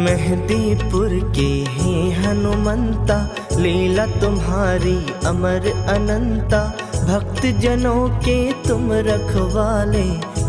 मेहंदीपुर के हैं हनुमंता, लीला तुम्हारी अमर अनंता। भक्त जनों के तुम रखवाले,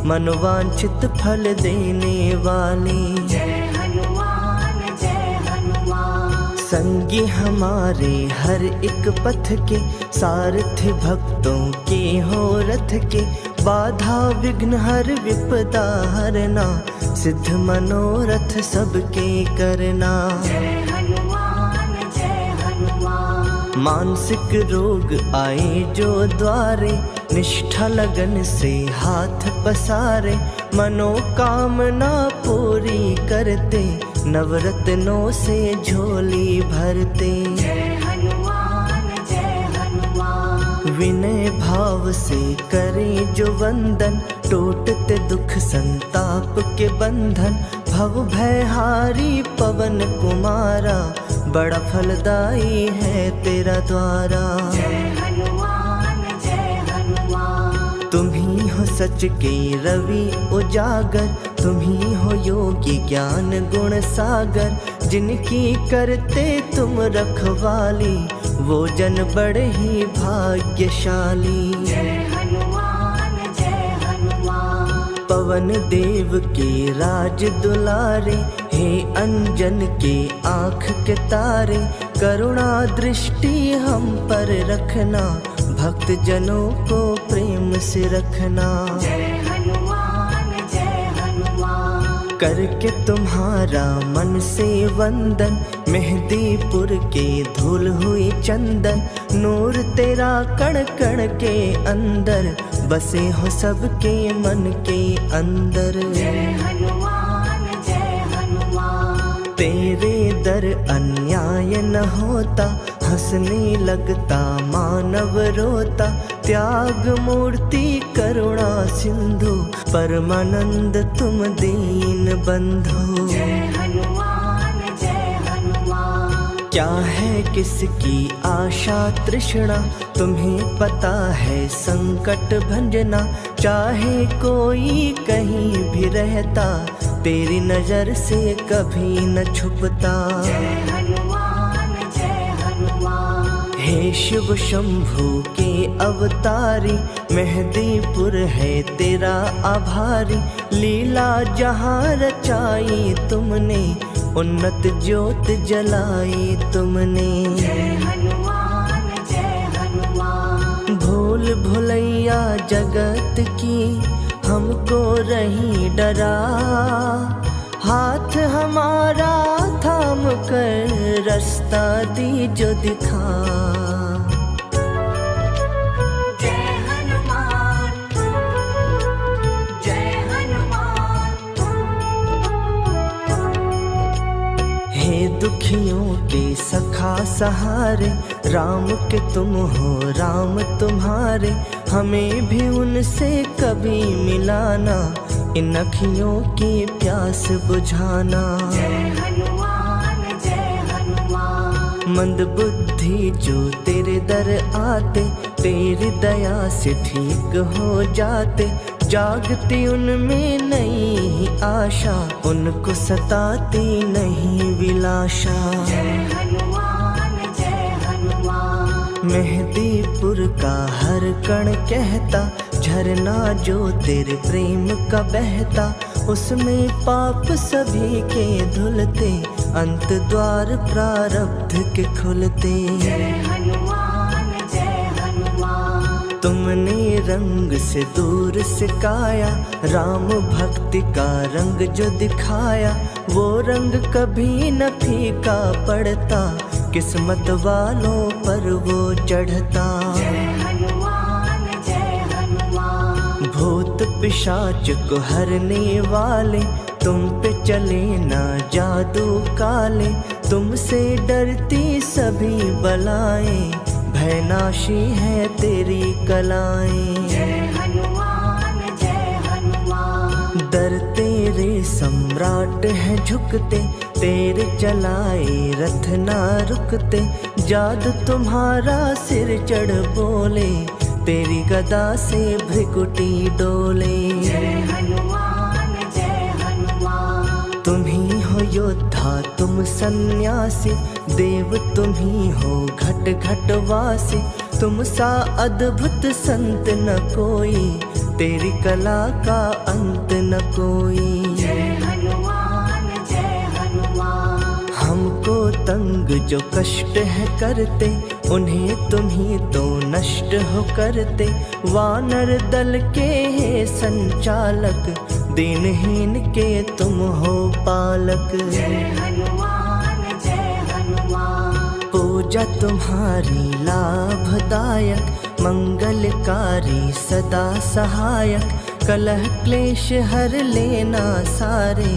मनोवांछित फल देने वाले। जय हनुमान जय हनुमान। संगी हमारे हर एक पथ के, सारथी भक्तों के हो रथ के। बाधा विघ्न हर विपदा हरना, सिद्ध मनोरथ सबके करना। जय हनुमान जय हनुमान। मानसिक रोग आए जो द्वारे, निष्ठा लगन से हाथ पसारे। मनोकामना पूरी करते, नवरत्नों से झोली भरते। जय हनुमान जय हनुमान। विनय भाव से करें जो वंदन, टूटते दुख संताप के बंधन। भव भयहारी पवन कुमारा, बड़ा फलदाई है तेरा द्वारा। जय हनुमान जय हनुमान। तुम ही हो सच के रवि उजागर, तुम ही हो योगी ज्ञान गुण सागर। जिनकी करते तुम रखवाली, वो जन बड़े ही भाग्यशाली। जय हनुमान जय हनुमान। पवन देव के राज दुलारे, हे अंजन के आँख के तारे। करुणा दृष्टि हम पर रखना, भक्त जनों को प्रेम से रखना। जय हनुमान जय हनुमान। करके तुम्हारा मन से वंदन, मेहंदीपुर के धूल हुई चंदन। नूर तेरा कण कण के अंदर, बसे हो सबके मन के अंदर। जय हनुमान जय हनुमान। तेरे दर अन्याय न होता, हंसने लगता मानव रोता। त्याग मूर्ति करुणा सिंधु, परमानंद तुम दीन बंधु। जय हनुमान जय हनुमान। क्या है किसकी आशा तृष्णा, तुम्हें पता है संकट भंजना। चाहे कोई कहीं भी रहता, तेरी नजर से कभी न छुपता। जय हनुमान जय हनुमान। हे शिव शंभु के अवतारी, मेहंदीपुर है तेरा आभारी। लीला जहाँ रचाई तुमने, उन्नत ज्योत जलाई तुमने। जय हनुमान जय हनुमान। भूल भुलैया जगत की, हमको रही डरा। हाथ हमारा थाम कर, रास्ता दीजो दिखा। जय हनुमान जय हनुमान। हे दुखियों के सखा सहारे, राम के तुम हो राम तुम्हारे। हमें भी उनसे कभी मिलाना, इन अखियों की प्यास बुझाना। जय हनुमान जय हनुमान। मंद बुद्धि जो तेरे दर आते, तेरी दया से ठीक हो जाते। जागती उनमें नई आशा, उनको सताती नहीं विलाशा। जय हनुमान जय हनुमान। मेहंदीपुर का हर कण कहता, झरना जो तेरे प्रेम का बहता। उसमें पाप सभी के धुलते, अंत द्वार प्रारब्ध के खुलते। जय हनुमान जय हनुमान। तुमने रंग से दूर सिखाया, राम भक्ति का रंग जो दिखाया। वो रंग कभी न फीका पड़ता, किस्मत वालों पर वो चढ़ता। जय हनुमान जय हनुमान। भूत पिशाच को हरने वाले, तुम पे चले ना जादू काले। तुमसे डरती सभी बलाएं, भयनाशी है तेरी कलाएं। जय हनुमान जय हनुमान। दर तेरे सम्राट है झुकते, तेरे चलाए रथ ना रुकते। जादू तुम्हारा सिर चढ़ बोले, तेरी गदा से भृकुटी डोले। जय हनुमान जय हनुमान। तुम ही हो योद्धा कहा तुम सन्यासी, देव तुम ही हो घट घट वासी। तुम सा अद्भुत संत न कोई, तेरी कला का अंत न कोई। जय हनुमान जय हनुमान। हमको तंग जो कष्ट है करते, उन्हें तुम ही तो नष्ट हो करते। वानर दल के हे संचालक, दीनहीन के तुम हो पालक। जय हनुमान जय हनुमान। पूजा तुम्हारी लाभदायक, मंगलकारी सदा सहायक। कलह क्लेश हर लेना सारे,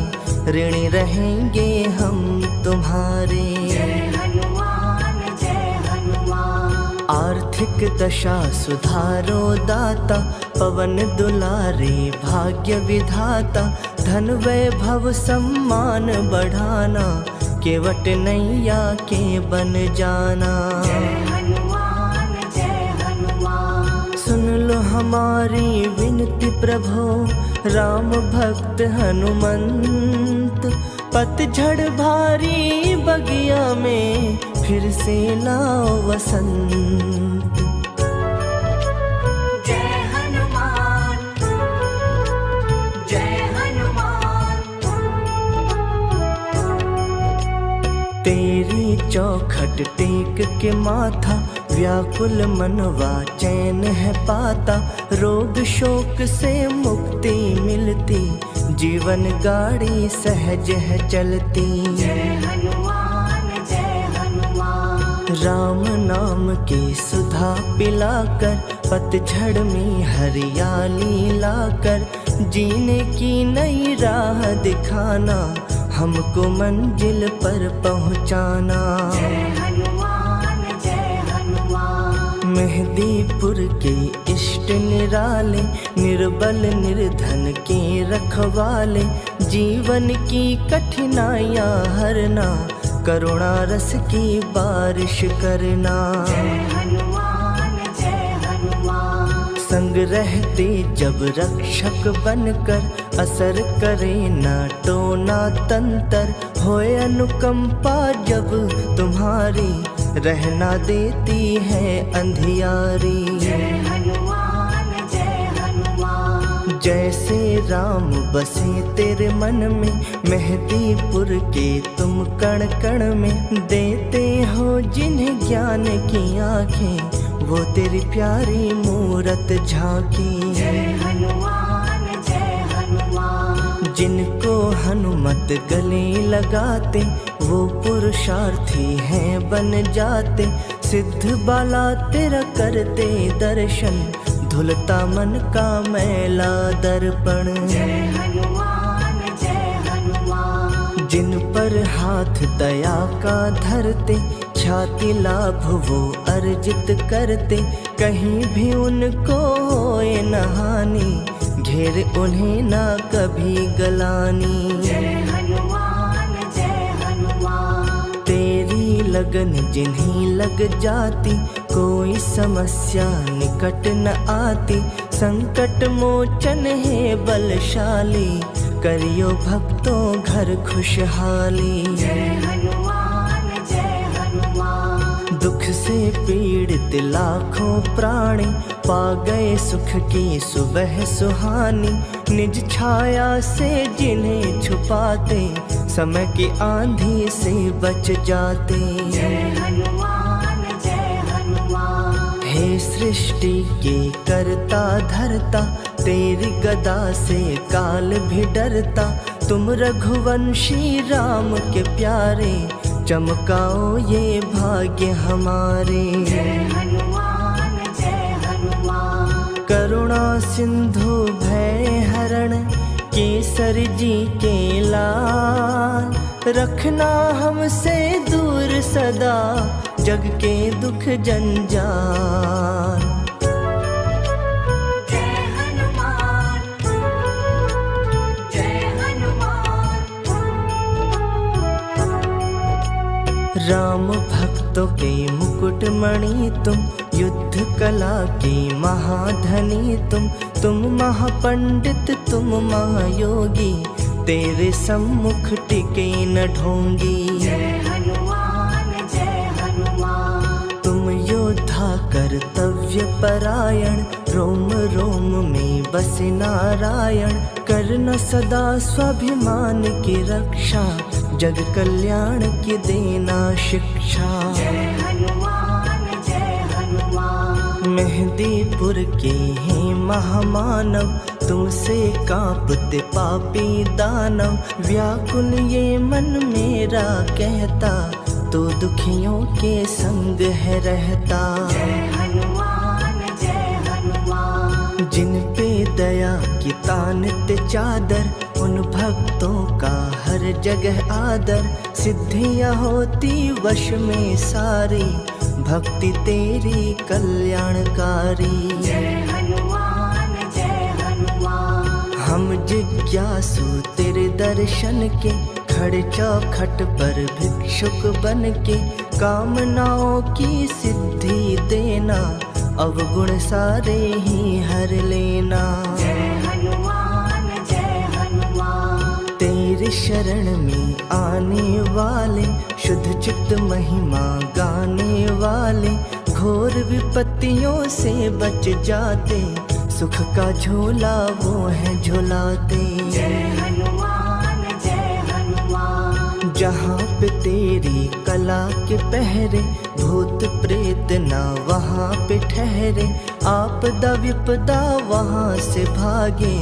ऋणी रहेंगे हम तुम्हारे। जय हनुमान जय हनुमान। आर्थिक दशा सुधारो दाता, पवन दुलारे भाग्य विधाता। धन वैभव सम्मान बढ़ाना, केवट नैया के बन जाना। जय हनुमान जय हनुमान। सुन लो हमारी विनती प्रभो, राम भक्त हनुमंत। पतझड़ भारी बगिया में, फिर से लाओ वसंत। जय हनुमान जय हनुमान। तेरी चौखट टेक के माथा, व्याकुल मनवा चैन है पाता। रोग शोक से मुक्ति मिलती, जीवन गाड़ी सहज है चलती। जय हनुमान जय हनुमान। राम नाम की सुधा पिलाकर, पतझड़ में हरियाली लाकर। जीने की नई राह दिखाना, हमको मंजिल पर पहुंचाना। जय हनुमान जय हनुमान। मेहदीपुर के इष्ट निराले, निर्बल निर्धन के रखवाले। जीवन की कठिनाइयाँ हरना, करुणा रस की बारिश करना। जय हनुमान जय हनुमान। संग रहते जब रक्षक बनकर, असर करे ना टोना तंतर। होए अनुकंपा जब तुम्हारी, रहना देती है अंधियारी। जय हनुमान जय हनुमान। जैसे राम बसे तेरे मन में, मेहदीपुर के तुम कण कण में। देते हो जिन्हें ज्ञान की आँखें, वो तेरी प्यारी मूरत झांकी। जय हनुमान जय हनुमान। जिनको हनुमत गले लगाते, वो पुरुषार्थी हैं बन जाते। सिद्ध बाला तेरा करते दर्शन, धुलता मन का मैला दर्पण। जय हनुमान जय हनुमान। जिन पर हाथ दया का धरते, छाती लाभ वो अर्जित करते। कहीं भी उनको होए न हानि, घेर उन्हें ना कभी गलानी। जय हनुमान जय हनुमान। तेरी लगन जिन्हीं लग जाती, कोई समस्या निकट न आती। संकट मोचन है बलशाली, करियो भक्तों घर खुशहाली। जय हनुमान जय हनुमान। दुख से पीड़ित लाखों प्राणी, पा गए सुख की सुबह सुहानी। निज छाया से जिन्हें छुपाते, समय की आंधी से बच जाते। जय हनुमान जय हनुमान। हे सृष्टि के करता धरता, तेरी गदा से काल भी डरता। तुम रघुवंशी राम के प्यारे, चमकाओ ये भाग्य हमारे। जय हनुमान जय हनुमान। करुणा सिंधु भय हरण, केसर जी के लाल। रखना हमसे दूर सदा, जग के दुख जंजाल। जय हनुमान जय हनुमान। राम भक्तों के मुकुट मणि तुम, युद्ध कला की महाधनी तुम। तुम महापंडित तुम महायोगी, तेरे सम्मुख टिके न ढोंगी। जय हनुमान जय हनुमान। तुम योद्धा कर्तव्य परायण, रोम रोम में बसे नारायण। करना सदा स्वाभिमान की रक्षा, जग कल्याण की देना शिक्षा। जय हनुमान जय हनुमान। मेहंदीपुर के हैं महामानव, तुमसे कांपते पापी दानव। व्याकुल ये मन मेरा कहता, तो दुखियों के संग है रहता। जय हनुमान जय हनुमान। जिन पे दया की तानत चादर, उन भक्तों का हर जगह आदर। सिद्धियां होती वश में सारी, भक्ति तेरी कल्याणकारी। जय हनुमान जय हनुमान। हम जिज्ञासु तेरे दर्शन के, खड़े चौखट पर भिक्षुक बन के। कामनाओं की सिद्धि देना, अवगुण सारे ही हर लेना। जय हनुमान जय हनुमान। तेरी शरण में आने वाले, शुद्ध चित्त महिमा गाने वाले। घोर विपत्तियों से बच जाते, सुख का झोला वो है झुलाते। जय हनुमान जय हनुमान। जहाँ पे तेरी कला के पहरे, भूत प्रेत ना वहाँ पे ठहरे। आपदा विपदा वहाँ से भागे,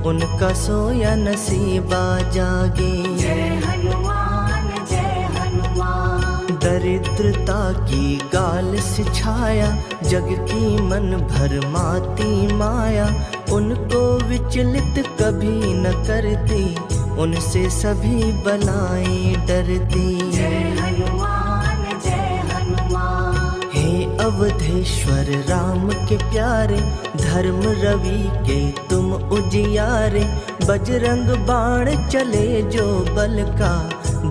उनका सोया नसीबा जागे। जय हनुमान जय हनुमान। दरिद्रता की गाल से छाया, जग की मन भर माती माया। उनको विचलित कभी न करती, उनसे सभी बलाएं डरती। जय हनुमान जय हनुमान। हे अवधेश्वर राम के प्यारे, धर्म रवि के तुम उजियारे। बजरंग बाण चले जो बल का,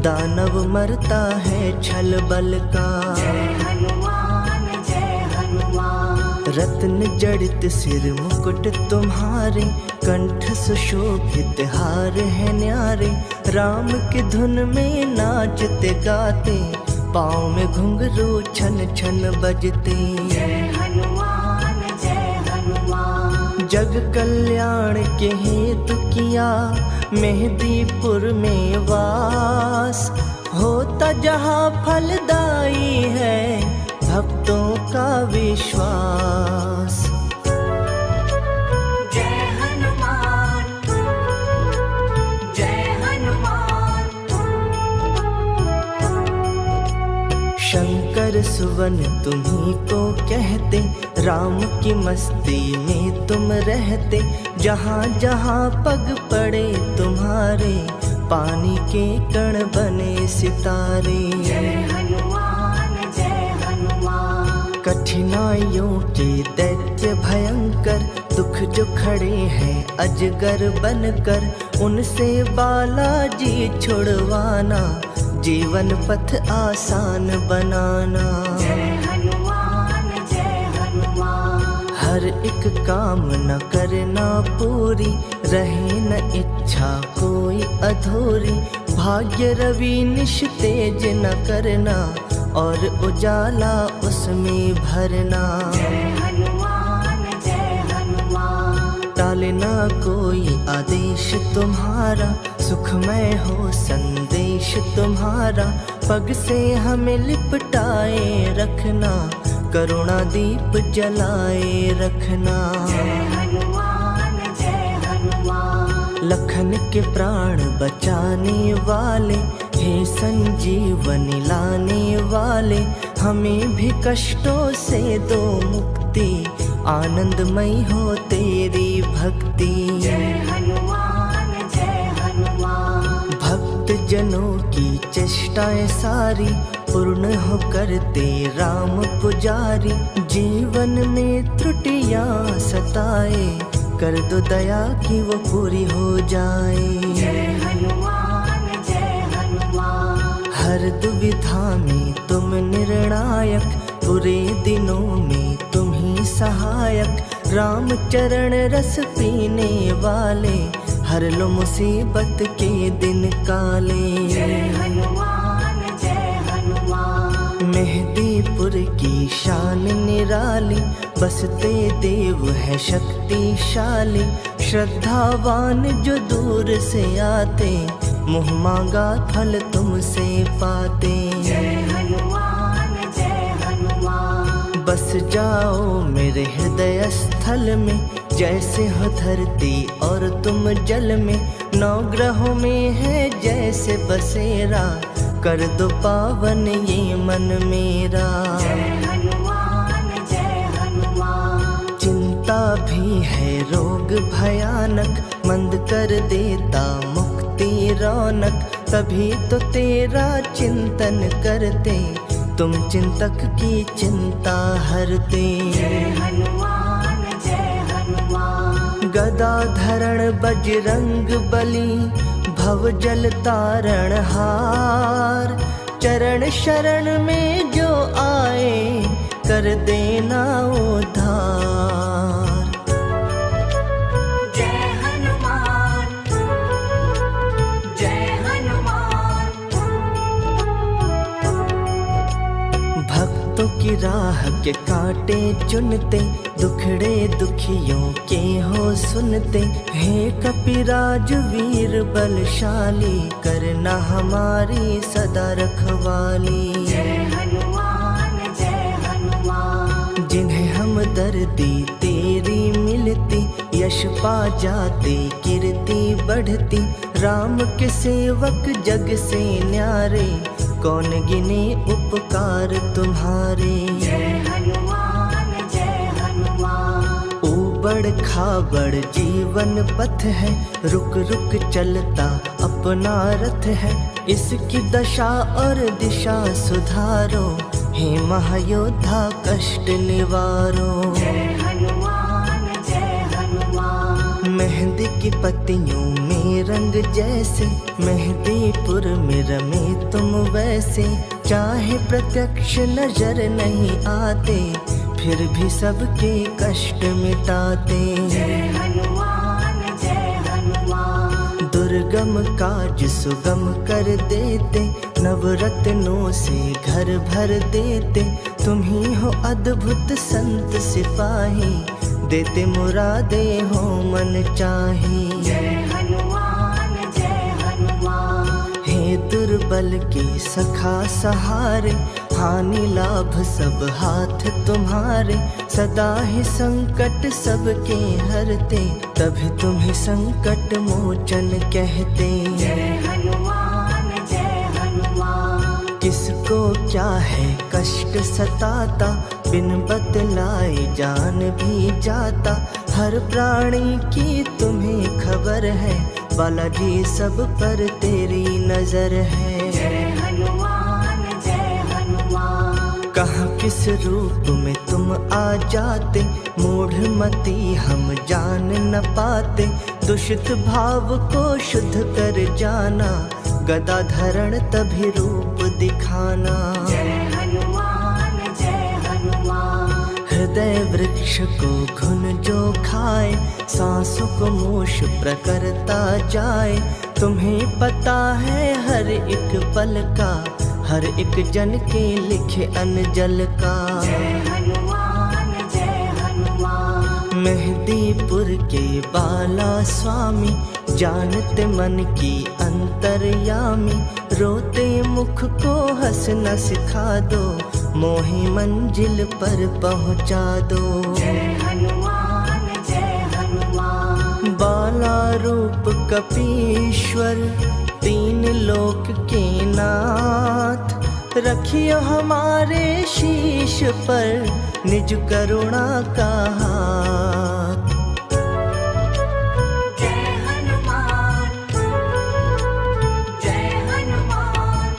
दानव मरता है छल बल का। जय हनुमान जय हनुमान। रत्न जड़ित सिर मुकुट तुम्हारे, कंठ सुशोभित हार है न्यारे। राम की धुन में नाचते गाते, पाँव में घुंघरू छन छन बजते। जय हनुमान जय हनुमान। जग कल्याण के हेतु किया, मेहंदीपुर में वास। होता जहाँ फलदाई है, भक्तों का विश्वास। जय हनुमान जय हनुमान। शंकर सुवन तुम्ही को कहते, राम की मस्ती में तुम रहते। जहाँ जहाँ पग पड़े तुम्हारे, पानी के कण बने सितारे। जय हनुमान जय हनुमान। कठिनाइयों के दैत्य भयंकर, दुख जो खड़े हैं अजगर बनकर। उनसे बालाजी छुड़वाना, जीवन पथ आसान बनाना। जय हनुमान जय हनुमान। हर एक काम न करना पूरी, रहे न इच्छा कोई अधूरी। भाग्य रवि निश तेज न करना, और उजाला उसमें भरना। जय हनुमान जय हनुमान। टालना कोई आदेश तुम्हारा, सुखमय हो संदेश तुम्हारा। पग से हमें लिपटाए रखना, करुणा दीप जलाए रखना। जय हनुमान जय हनुमान। लखन के प्राण बचाने वाले, हे संजीवनी लाने वाले। हमें भी कष्टों से दो मुक्ति, आनंदमयी हो तेरी भक्ति। जय हनुमान जय हनुमान। भक्त जनों की चेष्टाएं सारी, पूर्ण हो करते राम पुजारी। जीवन में त्रुटियां सताए, कर दो दया कि वो पूरी हो जाए। जय हनुमान जय हनुमान। हर दुविधा में तुम निर्णायक, बुरे दिनों में तुम ही सहायक। राम चरण रस पीने वाले, हर लो मुसीबत के दिन काले। जय हनुमान जय हनुमान। मेहदीपुर की शान निराली, बसते देव है शक्तिशाली। श्रद्धावान जो दूर से आते, मुँह मांगा फल तुमसे पाते। जय हनुमान जय हनुमान। बस जाओ मेरे हृदय स्थल में, जैसे हो धरती और तुम जल में। नौ ग्रहों में है जैसे बसेरा, कर दो पावन ये मन मेरा। जय हनुमान जय हनुमान। चिंता भी है रोग भयानक, मंद कर देता मुक्ति रौनक। तभी तो तेरा चिंतन करते, तुम चिंतक की चिंता हरते। जय हनुमान जय हनुमान। गदा धरण बजरंग बली, भव जल तारण हार। चरण शरण में जो आए, कर देना उद्धार। जय हनुमान जय हनुमान। भक्तों की राह के कांटे चुनते, दुखड़े दुखियों के हो सुनते। हे कपिराज वीर बलशाली, करना हमारी सदा रखवाली। जय हनुमान जय हनुमान। जिन्हें हम दर्दी तेरी मिलती, यश पा जाते कीर्ति बढ़ती। राम के सेवक जग से न्यारे, कौन गिने उपकार तुम्हारे। जय हनुमान जय हनुमान। ऊबड़ खाबड़ जीवन पथ है, रुक रुक चलता अपना रथ है। इसकी दशा और दिशा सुधारो, हे महायोद्धा कष्ट निवारो। जय हनुमान जय हनुमान। मेहंदी की पत्तियों में रंग जैसे, मेहदीपुर में रमे तुम वैसे। चाहे प्रत्यक्ष नजर नहीं आते, फिर भी सबके कष्ट मिटाते। जय हनुमान जय हनुमान। दुर्गम काज सुगम कर देते, नवरत्नों से घर भर देते। तुम ही हो अद्भुत संत सिपाही, देते मुरादे हो मन चाही। जय हनुमान जय हनुमान। हे दुर्बल के सखा सहारे, हानि लाभ सब हाथ तुम्हारे। सदा ही संकट सबके हरते, तभी तुम्हें संकट मोचन कहते। जय हनुमान जय हनुमान। किसको क्या है कष्ट सताता, बिन बतलाए जान भी जाता। हर प्राणी की तुम्हें खबर है, बालाजी सब पर तेरी नजर है। जय हनुमान जय हनुमान। कहाँ किस रूप में तुम आ जाते, मूढ़ मती हम जान न पाते। दूषित भाव को शुद्ध कर जाना, गदा धरण तभी रूप दिखाना। जय हनुमान जय हनुमान। हृदय वृक्ष को घुन जो खाए, सांसों को मोश प्रकरता जाए। तुम्हें पता है हर एक पल का, हर एक जन के लिखे अनजल का। जय हनुमान जय हनुमान। मेहदीपुर के बाला स्वामी, जानते मन की अंतर्यामी। रोते मुख को हंसना सिखा दो, मोही मंजिल पर पहुंचा दो। जय हनुमान जय हनुमान। बाला रूप कपीश्वर, तीन लोक के नाथ। रखियो हमारे शीश पर निज करुणा का हाथ। जय हनुमान जय हनुमान।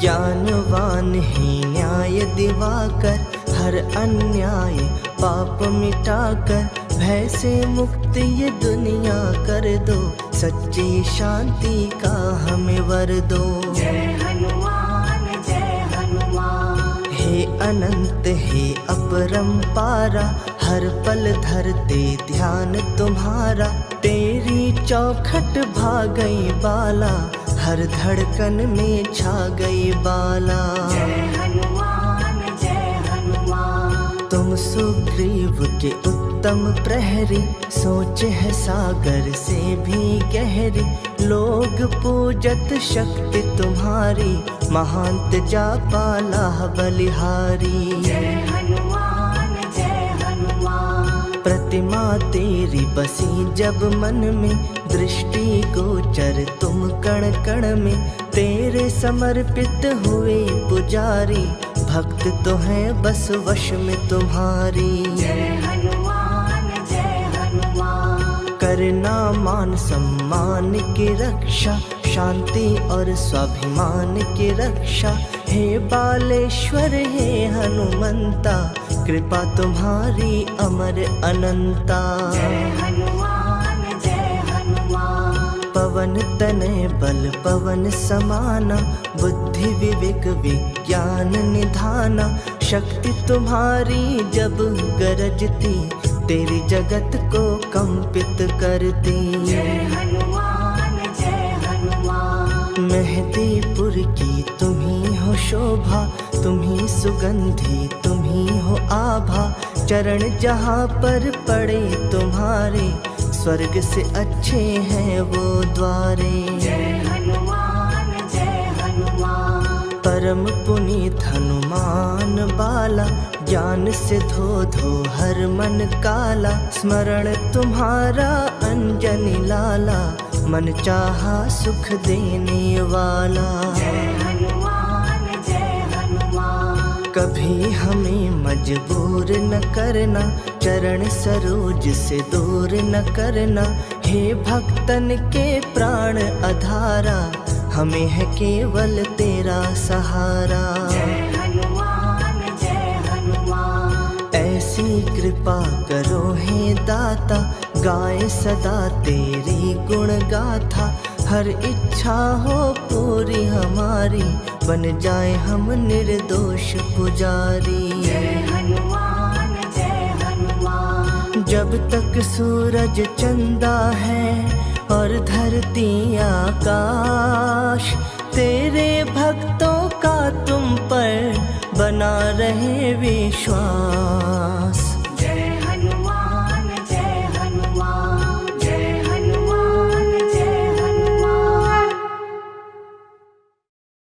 ज्ञानवान ही न्याय दिवाकर, हर अन्याय पाप मिटाकर। भय से मुक्त ये दुनिया कर दो, सच्ची शांति का हमें वर दो। जय हनुमान जय हनुमान। हे अनंत हे अपरंपारा, हर पल धरते ध्यान तुम्हारा, तेरी चौखट भागई बाला, हर धड़कन में छा गई बाला। जय हनुमान जय हनुमान। तुम सुग्रीव के उत्तम प्रहरी, सोच है सागर से भी गहरी। लोग पूजत शक्ति तुम्हारी, महांत जापाला बलिहारी। जय हनुमान जय हनुमान। प्रतिमा तेरी बसी जब मन में, दृष्टि गोचर तुम कण कण में। तेरे समर्पित हुए पुजारी, भक्त तो है बस वश में तुम्हारी। जय हनुमान जय हनुमान। करना मान सम्मान की रक्षा, शांति और स्वाभिमान की रक्षा। हे बालेश्वर हे हनुमंता, कृपा तुम्हारी अमर अनंता। जय हनुमान जय हनुमान। पवन तनय बल पवन समाना, बुद्धि विवेक विज्ञान निधाना। शक्ति तुम्हारी जब गरजती, तेरी जगत को कंपित करती। जय हनुमान जय हनुमान। मेहदीपुर की तुम्ही हो शोभा, तुम्ही सुगंधी तुम्ही हो आभा। चरण जहाँ पर पड़े तुम्हारे, स्वर्ग से अच्छे हैं वो द्वारे। जय हनुमान जय हनुमान। परम पुनीत हनुमान बाला, ज्ञान से धो धो हर मन काला। स्मरण तुम्हारा अंजनी लाला, मन चाहा सुख देने वाला। जय हनुमान जय हनुमान। कभी हमें मजबूर न करना, चरण सरोज से दूर न करना। हे भक्तन के प्राण आधारा, हमें है केवल तेरा सहारा। जय हनुमान जय हनुमान। ऐसी कृपा करो हे दाता, गाए सदा तेरी गुण गाथा। हर इच्छा हो पूरी हमारी, बन जाए हम निर्दोष पुजारी। जय हनुमान जय हनुमान। जब तक सूरज चंदा है और धरती आकाश, तेरे भक्तों का तुम पर बना रहे विश्वास।